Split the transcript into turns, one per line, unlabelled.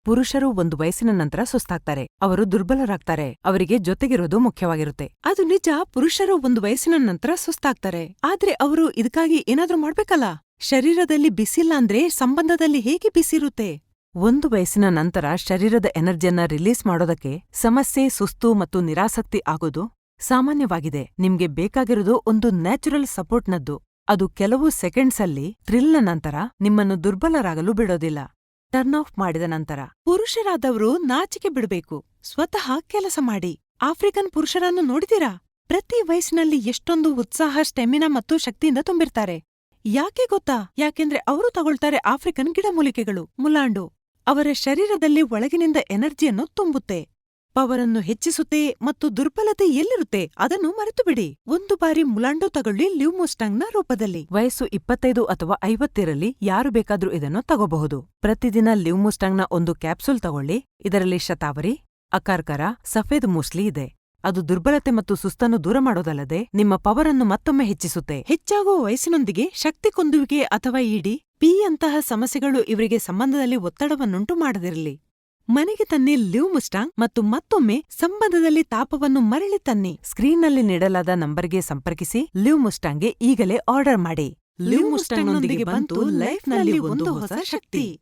ಪುರುಷರು ಒಂದು ವಯಸ್ಸಿನ ನಂತರ ಸುಸ್ತಾಗ್ತಾರೆ, ಅವರು ದುರ್ಬಲರಾಗ್ತಾರೆ, ಅವರಿಗೆ ಜೊತೆಗಿರೋದು ಮುಖ್ಯವಾಗಿರುತ್ತೆ. ಅದು ನಿಜ, ಪುರುಷರು ಒಂದು ವಯಸ್ಸಿನ ನಂತರ ಸುಸ್ತಾಗ್ತಾರೆ, ಆದ್ರೆ ಅವರು ಇದಕ್ಕಾಗಿ ಏನಾದ್ರೂ ಮಾಡ್ಬೇಕಲ್ಲ. ಶರೀರದಲ್ಲಿ ಬಿಸಿಲ್ಲ ಅಂದ್ರೆ ಸಂಬಂಧದಲ್ಲಿ ಹೇಗೆ ಬಿಸಿರುತ್ತೆ? ಒಂದು ವಯಸ್ಸಿನ ನಂತರ ಶರೀರದ ಎನರ್ಜಿಯನ್ನ ರಿಲೀಸ್ ಮಾಡೋದಕ್ಕೆ ಸಮಸ್ಯೆ, ಸುಸ್ತು ಮತ್ತು ನಿರಾಸಕ್ತಿ ಆಗೋದು ಸಾಮಾನ್ಯವಾಗಿದೆ. ನಿಮ್ಗೆ ಬೇಕಾಗಿರೋದು ಒಂದು ನ್ಯಾಚುರಲ್ ಸಪೋರ್ಟ್ನದ್ದು. ಅದು ಕೆಲವು ಸೆಕೆಂಡ್ಸಲ್ಲಿ ಥ್ರಿಲ್ನ ನಂತರ ನಿಮ್ಮನ್ನು ದುರ್ಬಲರಾಗಲು ಬಿಡೋದಿಲ್ಲ. ಟರ್ನ್ ಆಫ್ ಮಾಡಿದ ನಂತರ ಪುರುಷರಾದವರು ನಾಚಿಕೆ ಬಿಡಬೇಕು. ಸ್ವತಃ ಕೆಲಸ ಮಾಡಿ. ಆಫ್ರಿಕನ್ ಪುರುಷರನ್ನು ನೋಡಿದಿರಾ? ಪ್ರತಿ ವಯಸ್ಸಿನಲ್ಲಿ ಎಷ್ಟೊಂದು ಉತ್ಸಾಹ, ಸ್ಟೆಮಿನಾ ಮತ್ತು ಶಕ್ತಿಯಿಂದ ತುಂಬಿರ್ತಾರೆ. ಯಾಕೆ ಗೊತ್ತಾ? ಯಾಕೆಂದ್ರೆ ಅವರು ತಗೊಳ್ತಾರೆ ಆಫ್ರಿಕನ್ ಗಿಡಮೂಲಿಕೆಗಳು, ಮುಲಾಂಡು. ಅವರ ಶರೀರದಲ್ಲಿ ಒಳಗಿನಿಂದ ಎನರ್ಜಿಯನ್ನು ತುಂಬುತ್ತೆ, ಪವರನ್ನು ಹೆಚ್ಚಿಸುತ್ತೆ ಮತ್ತು ದುರ್ಬಲತೆ ಎಲ್ಲಿರುತ್ತೆ ಅದನ್ನು ಮರೆತುಬಿಡಿ. ಒಂದು ಬಾರಿ ಮುಲಾಂಡು ತಗೊಳ್ಳಿ, ಲ್ಯೂಮುಸ್ಟಾಂಗ್ನ ರೂಪದಲ್ಲಿ. ವಯಸ್ಸು 25 ಅಥವಾ 50 ಇರಲಿ, ಯಾರು ಬೇಕಾದ್ರೂ ಇದನ್ನು ತಗೋಬಹುದು. ಪ್ರತಿದಿನ ಲ್ಯೂಮುಸ್ಟಾಂಗ್ನ ಒಂದು ಕ್ಯಾಪ್ಸೂಲ್ ತಗೊಳ್ಳಿ. ಇದರಲ್ಲಿ ಶತಾವರಿ, ಅಕಾರ್ಕರ, ಸಫೇದ್ ಮೂಸ್ಲಿ ಇದೆ. ಅದು ದುರ್ಬಲತೆ ಮತ್ತು ಸುಸ್ತನ್ನು ದೂರ ಮಾಡೋದಲ್ಲದೆ ನಿಮ್ಮ ಪವರನ್ನು ಮತ್ತೊಮ್ಮೆ ಹೆಚ್ಚಿಸುತ್ತೆ. ಹೆಚ್ಚಾಗುವ ವಯಸ್ಸಿನೊಂದಿಗೆ ಶಕ್ತಿ ಕುಂದುವಿಕೆ ಅಥವಾ ಪಿ ಅಂತಹ ಸಮಸ್ಯೆಗಳು ಇವರಿಗೆ ಸಂಬಂಧದಲ್ಲಿ ಒತ್ತಡವನ್ನುಂಟು ಮಾಡದಿರಲಿ. ಮನೆಗೆ ತನ್ನಿ ಲ್ಯೂಮುಸ್ಟಾಂಗ್ ಮತ್ತು ಮತ್ತೊಮ್ಮೆ ಸಂಬಂಧದಲ್ಲಿ ತಾಪವನ್ನು ಮರಳಿ ತನ್ನಿ. ಸ್ಕ್ರೀನ್ನಲ್ಲಿ ನೀಡಲಾದ ನಂಬರ್ಗೆ ಸಂಪರ್ಕಿಸಿ. ಲ್ಯೂಮುಸ್ಟಾಂಗ್ಗೆ ಈಗಲೇ ಆರ್ಡರ್ ಮಾಡಿ. ಲ್ಯೂಮುಸ್ಟಾಂಗ್ನೊಂದಿಗೆ ಬಂತು ಲೈಫ್ನಲ್ಲಿ ಒಂದು ಹೊಸ ಶಕ್ತಿ.